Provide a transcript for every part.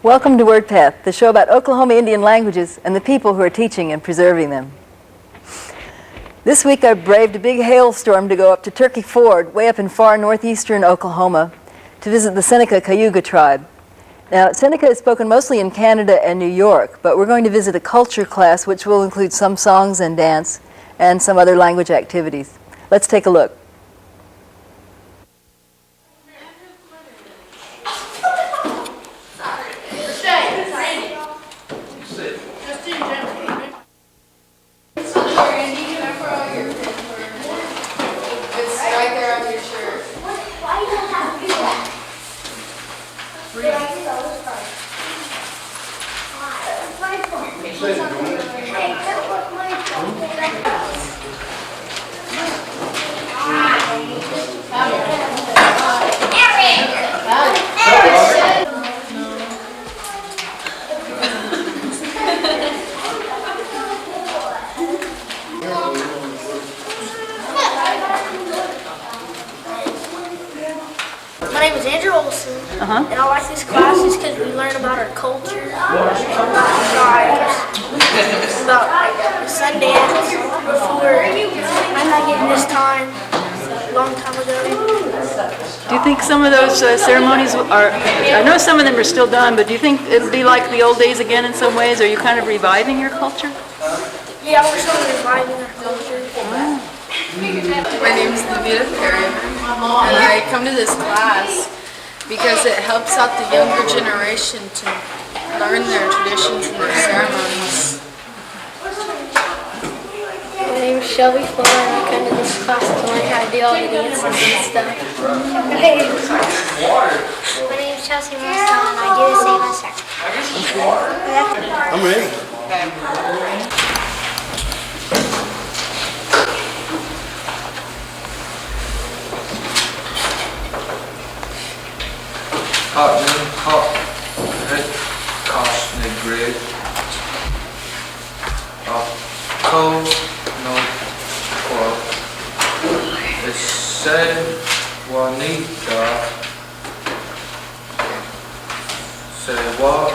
Welcome to Wordpath, the show about Oklahoma Indian languages and the people who are teaching and preserving them. This week I braved a big hailstorm to go up to Turkey Ford, way up in far northeastern Oklahoma, to visit the Seneca-Cayuga tribe. Now, Seneca is spoken mostly in Canada and New York, but we're going to visit a culture class which will include some songs and dance and some other language activities. Let's take a look. My name is Andrew Olson, and I like this class just because we learn about our culture, about tribes, about Sundance before. I'm not getting this time a long time ago. Do you think some of those ceremonies are, I know some of them are still done, but do you think it'll be like the old days again in some ways? Are you kind of reviving your culture? Yeah, we're sort of reviving our culture. My name is Levita Perry, and I come to this class because it helps out the younger generation to learn their traditions and their ceremonies. My name is Shelby Fuller, and I come to this class to learn how to do all the dances and stuff. My name is Chelsea Marcel, and I do the same as her. I'm ready. Hot head cosmic grid. Cold no quote. It said Juanita say what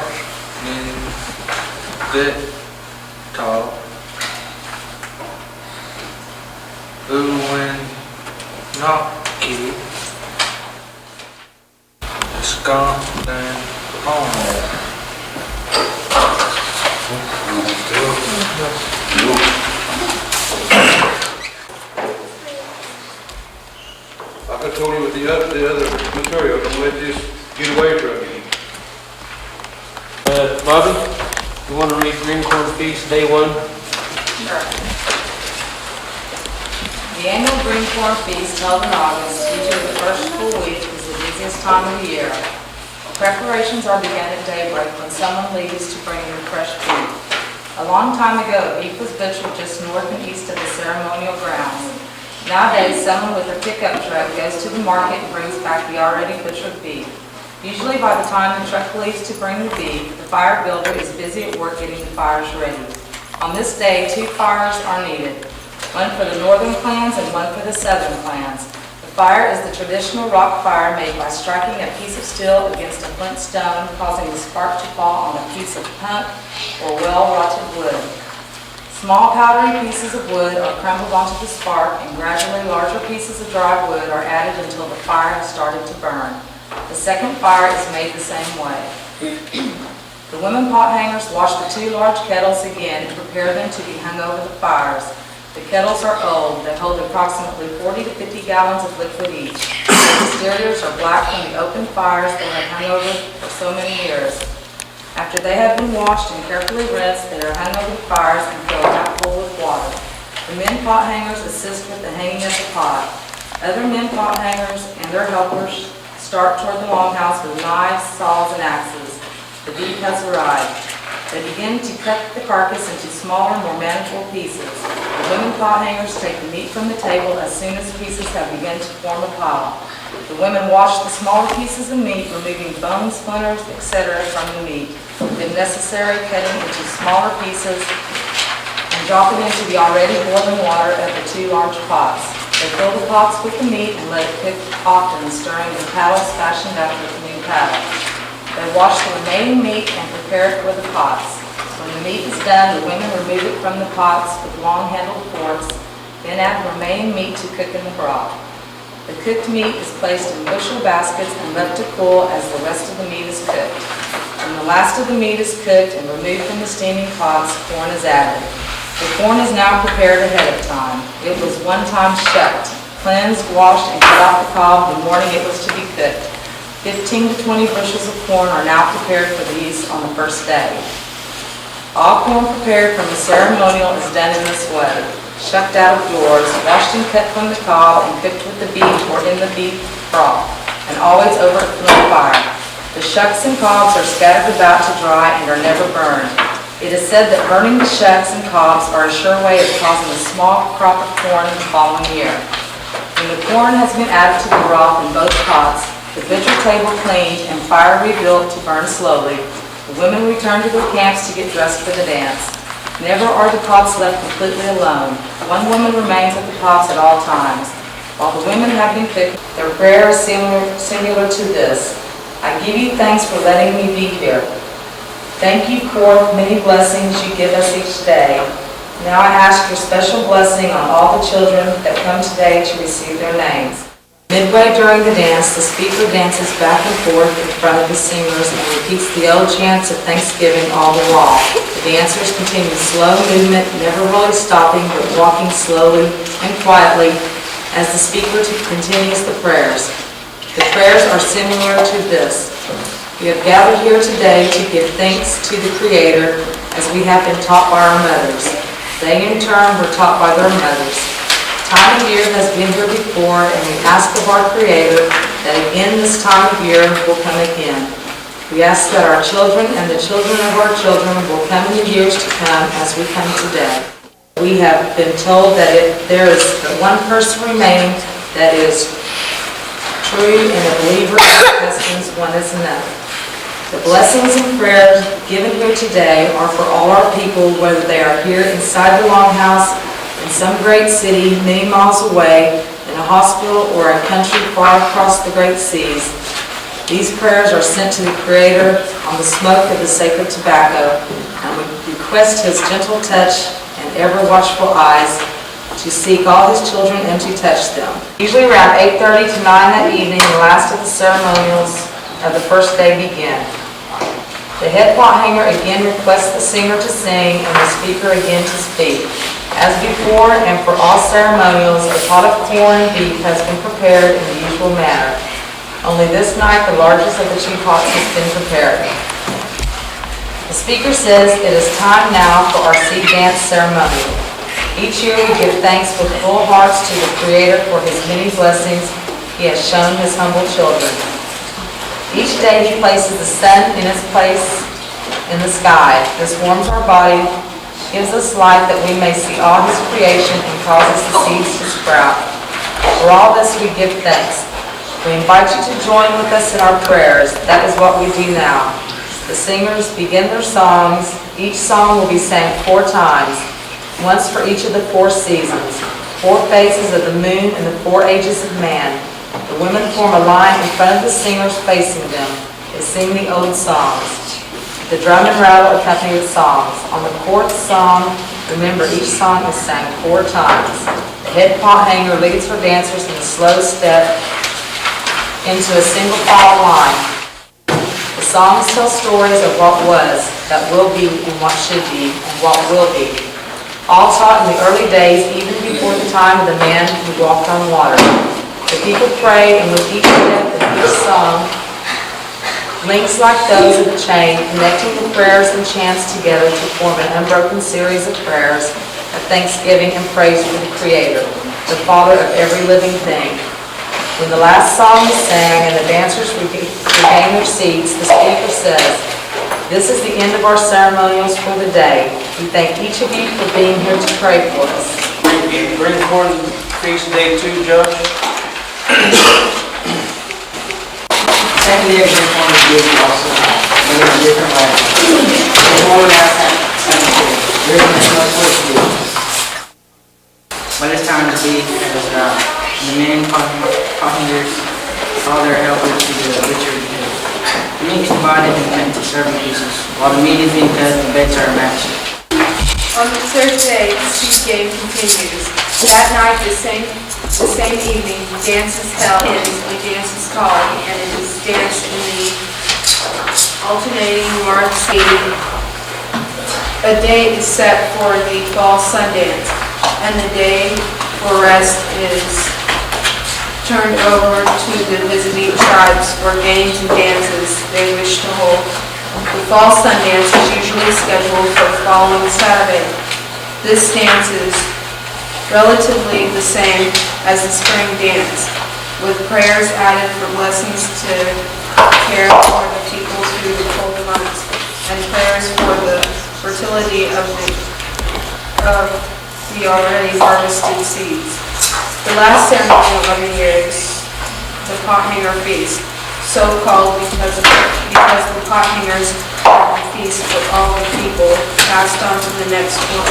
in the talk. Who when not keep. Skunk and home. Like I told you with the other material, don't let this get away from you. Bobby, you want to read Green Corn Feast Day 1? Sure. The annual Green Corn Feast held in August, usually the first full week, is the busiest time of the year. Preparations are begun at daybreak when someone leaves to bring in fresh beef. A long time ago, beef was butchered just north and east of the ceremonial grounds. Nowadays, someone with a pickup truck goes to the market and brings back the already butchered beef. Usually by the time the truck leaves to bring the beef, the fire builder is busy at work getting the fires ready. On this day, 2 fires are needed, one for the northern clans and one for the southern clans. The fire is the traditional rock fire made by striking a piece of steel against a flint stone, causing the spark to fall on a piece of punk or well-rotted wood. Small powdery pieces of wood are crumbled onto the spark, and gradually larger pieces of dry wood are added until the fire has started to burn. The second fire is made the same way. The women pot hangers wash the 2 large kettles again and prepare them to be hung over the fires. The kettles are old. They hold approximately 40 to 50 gallons of liquid each. The exteriors are black from the open fires they have hung over for so many years. After they have been washed and carefully rinsed, they are hung over the fires and filled half full with water. The men pot hangers assist with the hanging of the pot. Other men pot hangers and their helpers start toward the longhouse with knives, saws, and axes. The beef has arrived. They begin to cut the carcass into smaller, more manageable pieces. The women pot hangers take the meat from the table as soon as the pieces have begun to form a pile. The women wash the smaller pieces of meat, removing bones, splinters, etc. from the meat. If necessary, cutting into smaller pieces and drop it into the already boiling water of the 2 large pots. They fill the pots with the meat and let it cook often, stirring in paddles fashioned after canoe paddles. They wash the remaining meat and prepare it for the pots. When the meat is done, the women remove it from the pots with long-handled forks, then add the remaining meat to cook in the broth. The cooked meat is placed in bushel baskets and left to cool as the rest of the meat is cooked. When the last of the meat is cooked and removed from the steaming pots, corn is added. The corn is now prepared ahead of time. It was one time shucked, cleansed, washed, and cut off the cob the morning it was to be cooked. 15 to 20 bushels of corn are now prepared for the use on the first day. All corn prepared from the ceremonial is done in this way. Shucked out of doors, washed and cut from the cob, and cooked with the beef or in the beef broth, and always over a flint fire. The shucks and cobs are scattered about to dry and are never burned. It is said that burning the shucks and cobs are a sure way of causing a small crop of corn the following year. When the corn has been added to the broth in both pots, the butcher table cleaned, and fire rebuilt to burn slowly, the women return to their camps to get dressed for the dance. Never are the pots left completely alone. One woman remains at the pots at all times. While the women have been cooking, their prayer is similar to this: I give you thanks for letting me be here. Thank you for many blessings you give us each day. Now I ask your special blessing on all the children that come today to receive their names. Midway during the dance, the speaker dances back and forth in front of the singers and repeats the old chants of Thanksgiving all the while. The dancers continue slow movement, never really stopping, but walking slowly and quietly as the speaker continues the prayers. The prayers are similar to this: we have gathered here today to give thanks to the Creator as we have been taught by our mothers. They in turn were taught by their mothers. Time of year has been here before, and we ask of our Creator that again this time of year will come again. We ask that our children and the children of our children will come in the years to come as we come today. We have been told that there is but one person remaining that is true and a believer in the customs, one is enough. The blessings and prayers given here today are for all our people, whether they are here inside the Longhouse, in some great city many miles away, in a hospital, or a country far across the great seas. These prayers are sent to the Creator on the smoke of the sacred tobacco, and we request His gentle touch and ever-watchful eyes to seek all His children and to touch them. Usually around 8:30 to 9 that evening, the last of the ceremonials of the first day begin. The head pot hanger again requests the singer to sing and the speaker again to speak. As before, and for all ceremonials, a pot of corn and beef has been prepared in the usual manner. Only this night, the largest of the two pots has been prepared. The speaker says it is time now for our seed dance ceremonial. Each year we give thanks with full hearts to the Creator for His many blessings He has shown His humble children. Each day He places the sun in its place in the sky. This warms our body, gives us light that we may see all His creation, and causes the seeds to sprout. For all this we give thanks. We invite you to join with us in our prayers. That is what we do now. The singers begin their songs. Each song will be sang 4 times, once for each of the 4 seasons, 4 phases of the moon and the 4 ages of man. The women form a line in front of the singers facing them. They sing the old songs. The drum and rattle accompany the songs. On the 4th song, remember each song is sang 4 times. The head pot hanger leads her dancers in a slow step into a single file line. The songs tell stories of what was, that will be, and what should be, and what will be. All taught in the early days, even before the time of the man who walked on water. The people pray, and with each step and each song, links like those of a chain, connecting the prayers and chants together to form an unbroken series of prayers of thanksgiving and praise for the Creator, the Father of every living thing. When the last song is sang and the dancers regain their seats, the speaker says, "This is the end of our ceremonials for the day. We thank each of you for being here to pray for us." Green corn feast day 2, Judge. Second year green corn is used also. But it's different language. Corn has written in Northwest view. By this time the beef was the men, carpenters, all their helpers to the butcher. We The meat is divided into serving pieces, while the meat is being cut, the beds are matched. On the third day, the feast game continues. That night, the same evening, the dance is held and the dance is called, and it is danced in the alternating north-sea. A day is set for the fall sun dance, and the day for rest is turned over to the visiting tribes for games and dances they wish to hold. The fall sun dance is usually scheduled for the following Saturday. This dance is relatively the same as the spring dance, with prayers added for blessings to care for the people through the cold months, and prayers for the fertility of the already harvested seeds. The last ceremony of the year is the pot hanger feast, so called because the pot hangers are the feast for all the people passed on to the next one,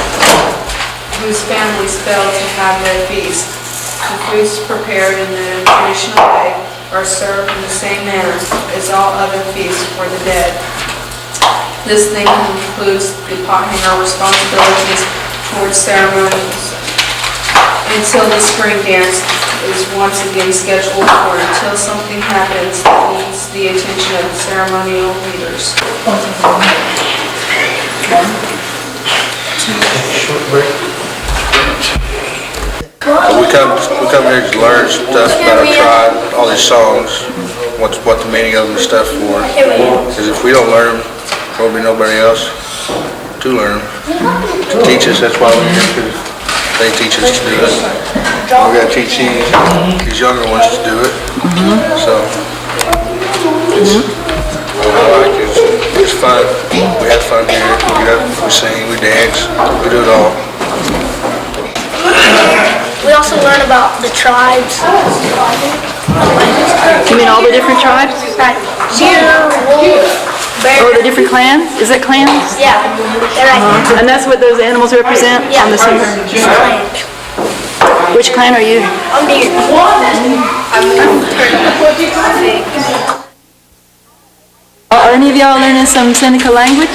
whose families failed to have their feast. The foods prepared in the traditional way are served in the same manner as all other feasts for the dead. This thing includes the pot hanger responsibilities towards ceremonies until the spring dance is once again scheduled for, until something happens that needs the attention of the ceremonial leaders. We come here to learn stuff about our tribe, all these songs, what the meaning of them and stuff for. Because if we don't learn them, there won't be nobody else to learn them, to teach us. That's why we're here, because they teach us to do it. We got to teach these younger ones to do it. So it's fun. We have fun here. We get up, we sing, we dance, we do it all. We also learn about the tribes. You mean all the different tribes? Deer, wolf, bear. Oh, the different clans? Is that clans? Yeah, they're right. And that's what those animals represent Yeah, on the center? clans. Which clan are you? I'm deer. Are any of y'all learning some Seneca language?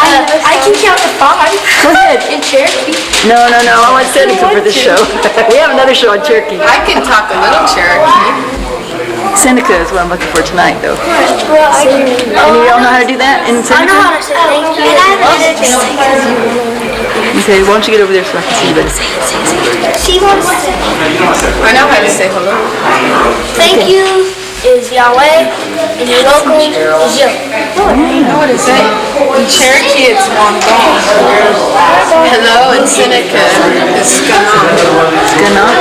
I can count to 5. Go ahead. In Cherokee. No, I want Seneca for this show. We have another show on Turkey. I can talk a little Cherokee. Seneca is what I'm looking for tonight, though. Well, I can. Any of y'all know how to do that in I know Seneca? how to say thank you. Okay, why don't you get over there so I can see you better? She wants to say I know how to say hello. thank you is Yahweh, and you're welcome is Yo. What is it? In Cherokee, it's Wongong. Hello in Seneca is Ganon.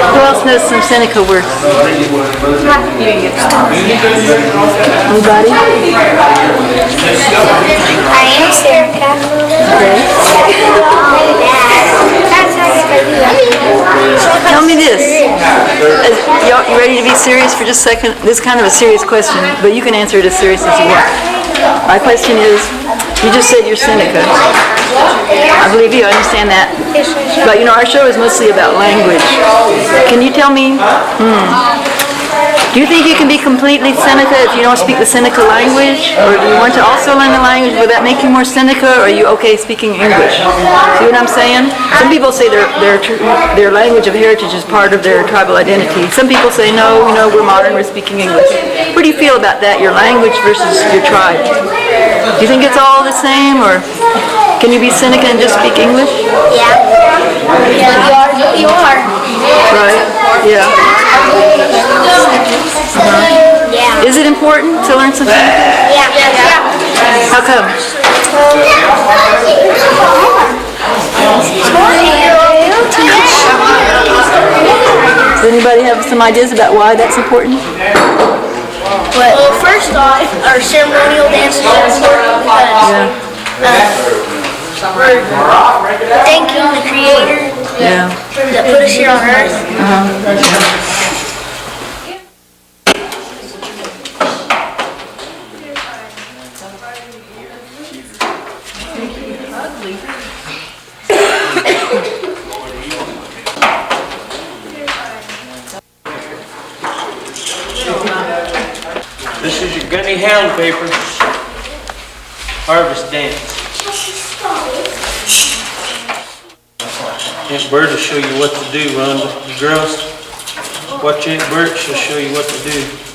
Who else knows some Seneca words? Anybody? I am Tell me this. You ready to be serious for just a second? This is kind of a serious question, but you can answer it as serious as you want. My question is, you just said you're Seneca. I believe you, I understand that. But you know, our show is mostly about language. Can you tell me, do you think you can be completely Seneca if you don't speak the Seneca language? Or do you want to also learn the language? Will that make you more Seneca, or are you okay speaking English? See what I'm saying? Some people say their language of heritage is part of their tribal identity. Some people say, no, we're modern, we're speaking English. What do you feel about that, your language versus your tribe? Do you think it's all the same, or can you be Seneca and just speak English? Yeah. You are. Right, yeah. Yeah. Is it important to learn some Seneca? Yeah. How come? Does anybody have some ideas about why that's important? Well, first off, our ceremonial dances are important because we're thanking the Creator that put us here on earth. Got any hound paper? Harvest dance. Aunt Bert will show you what to do, Rhonda. You girls, watch Aunt Bert, she'll show you what to do.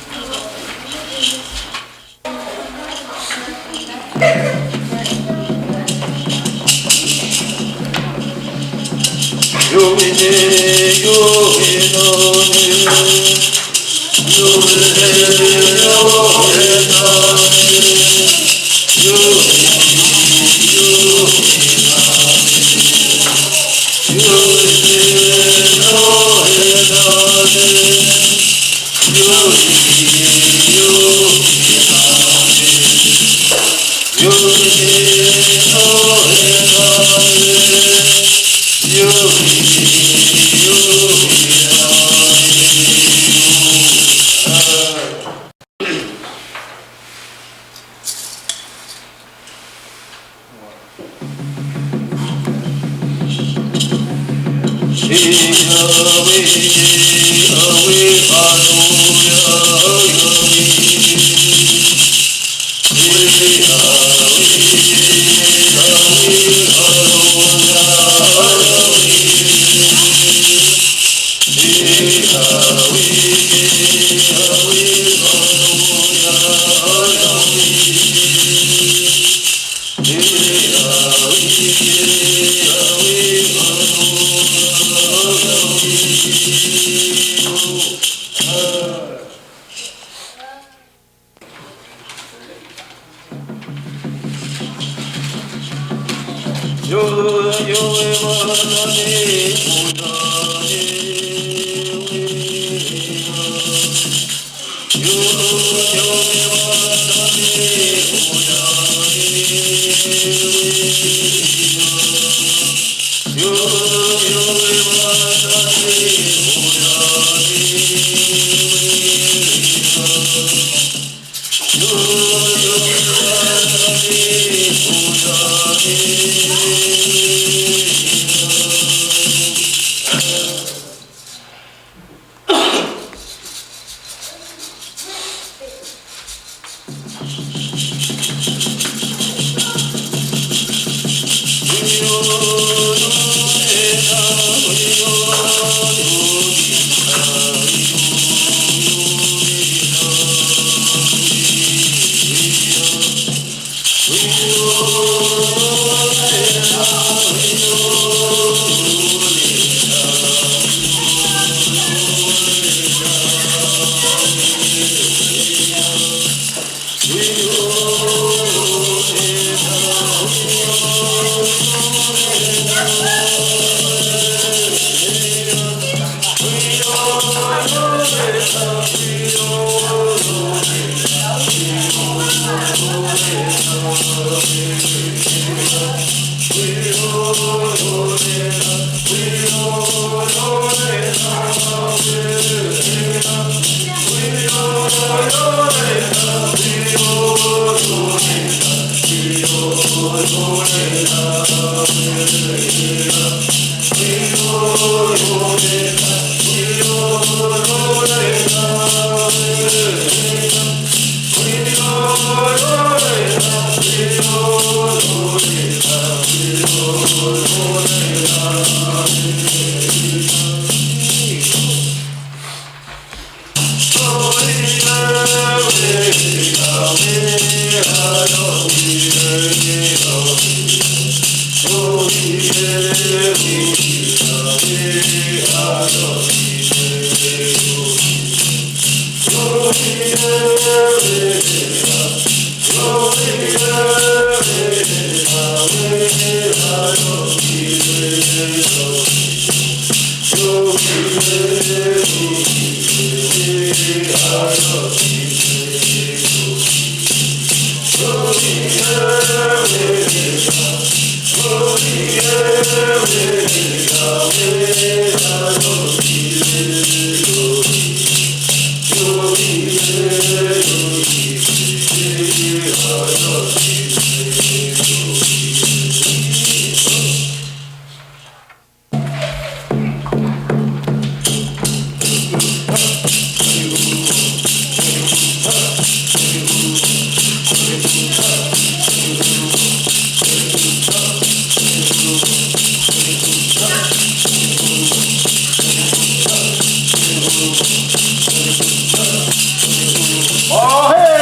Oh, hey!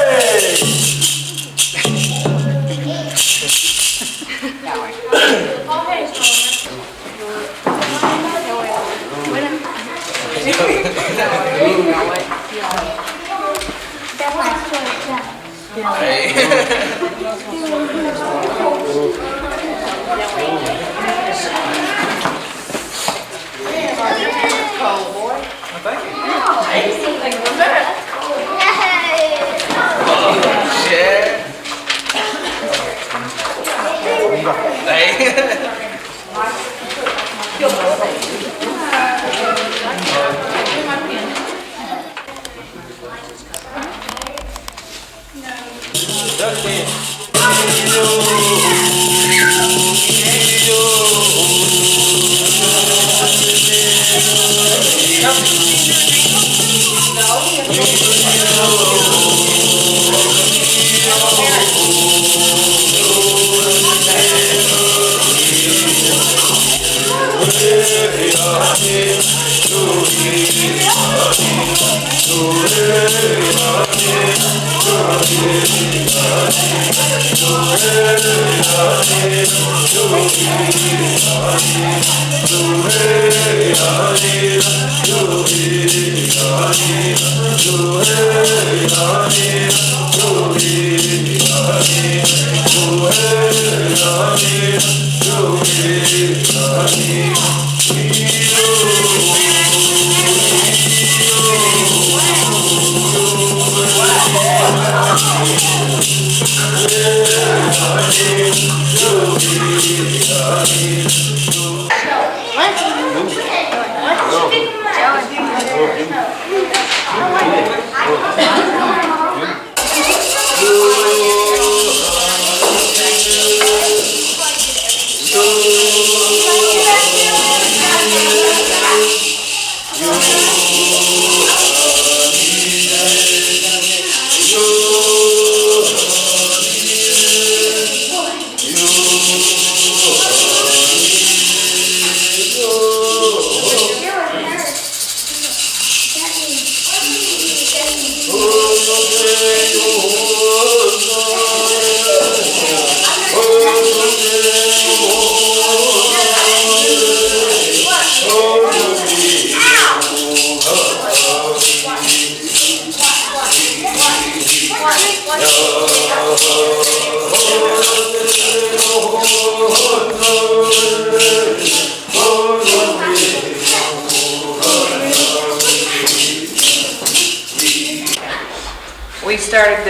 We started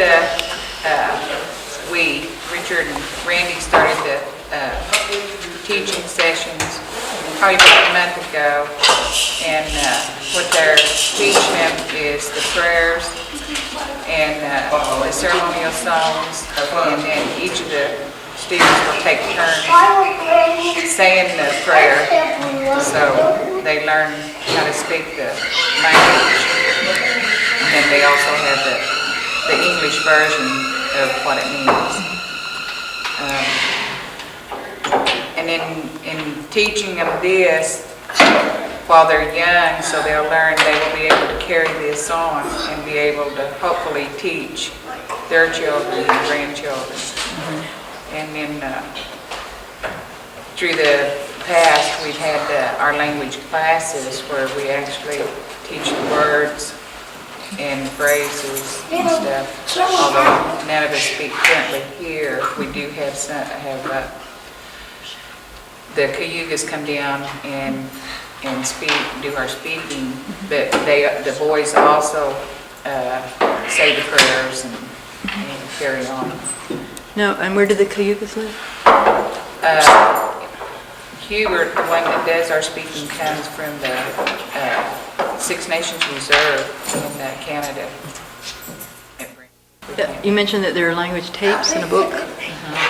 Richard and Randy started the teaching sessions probably about a month ago, and what they're teaching them is the prayers and the ceremonial songs, and then each of the students will take turns saying the prayer, so they learn how to speak the language, and then they also have the English version of what it means. And in teaching them this while they're young, so they'll learn, they will be able to carry this on and be able to hopefully teach their children and grandchildren. And then through the past, we've had our language classes where we actually teach the words and phrases and stuff. Although none of us speak currently here, we do have the Cayugas come down and speak, do our speaking, but the boys also say the prayers and carry on. No, and where do the Cayugas live? Hubert, the one that does our speaking, comes from the Six Nations Reserve in Canada. You mentioned that there are language tapes in a book.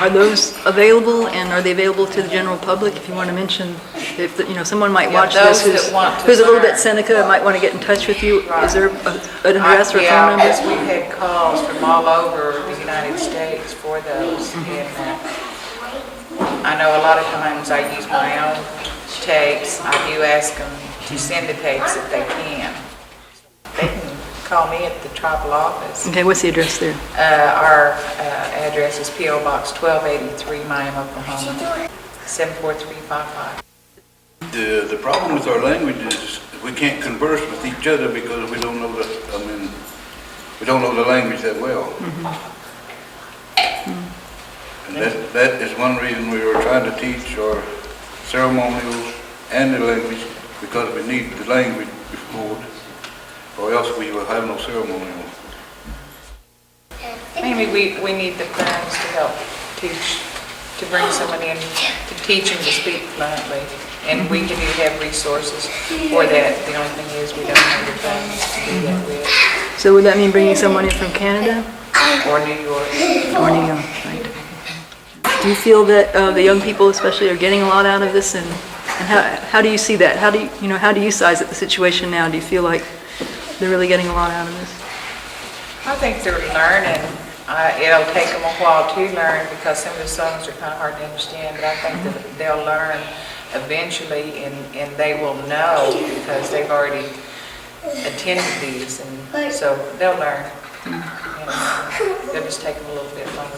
Are those available, and are they available to the general public? If you want to mention, if someone might watch this who's a little bit Seneca, might want to get in touch with you. Right. Is there an address or a phone number? Yes, we've had calls from all over the United States for those. And I know a lot of times I use my own tapes. I do ask them to send the tapes if they can. call me at the tribal office. Okay, what's the address there? Our address is P.O. Box 1283, Miami, Oklahoma, 74355. The problem with our language is we can't converse with each other because we don't know we don't know the language that well. And that is one reason we were trying to teach our ceremonials and the language, because we need the language before, or else we will have no ceremonial. Maybe we need the parents to help teach, to bring someone in to teach them to speak fluently. And we do have resources for that. The only thing is we don't have the funds to do that with. So would that mean bringing someone in from Canada? Or New York. Or New York, right. Do you feel that the young people especially are getting a lot out of this, and how do you see that? How do you size up the situation now? Do you feel like they're really getting a lot out of this? I think they're learning. It'll take them a while to learn because some of the songs are kind of hard to understand, but I think that they'll learn eventually, and they will know because they've already attended these, and so they'll learn. And they'll just take them a little bit longer.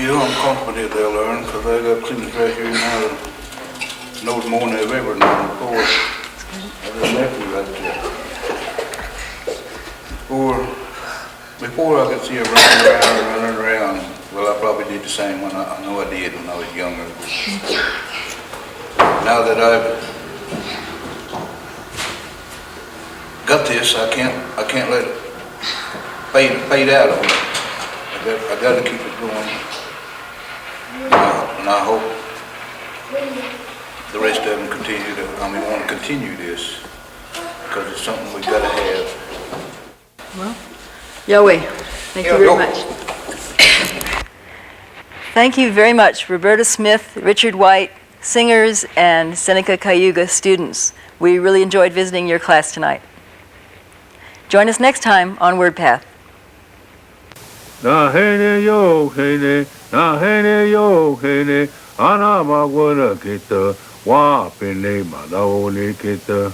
I'm confident they'll learn because I got students right here now that knows more than they've ever known before. I just left you right there. Before I could see her running around, well, I probably did the same when I know I did when I was younger. Now that I've got this, I can't let it fade out on me. I got to keep it going. And I hope the rest of them want to continue this because it's something we've got to have. Well, Yahweh, thank you very much. Thank you very much, Roberta Smith, Richard White, singers, and Seneca-Cayuga students. We really enjoyed visiting your class tonight. Join us next time on Wordpath. Na hene yo hene, na hene yo hene, ana magwana kita, wa pene madaone kita.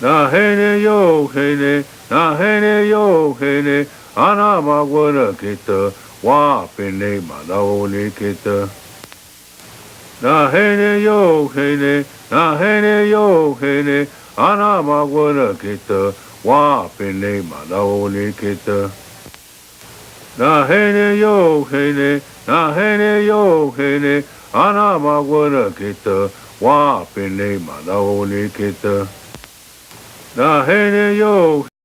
Na hene yo hene, na hene yo hene, ana magwana kita, wa pene madaone kita. Na hene yo hene, na hene yo hene, ana magwana kita, wa pene madaone kita. Na hene yo hene, na hene yo hene, ana magwana kita, wa pene madaone kita. Na hene yo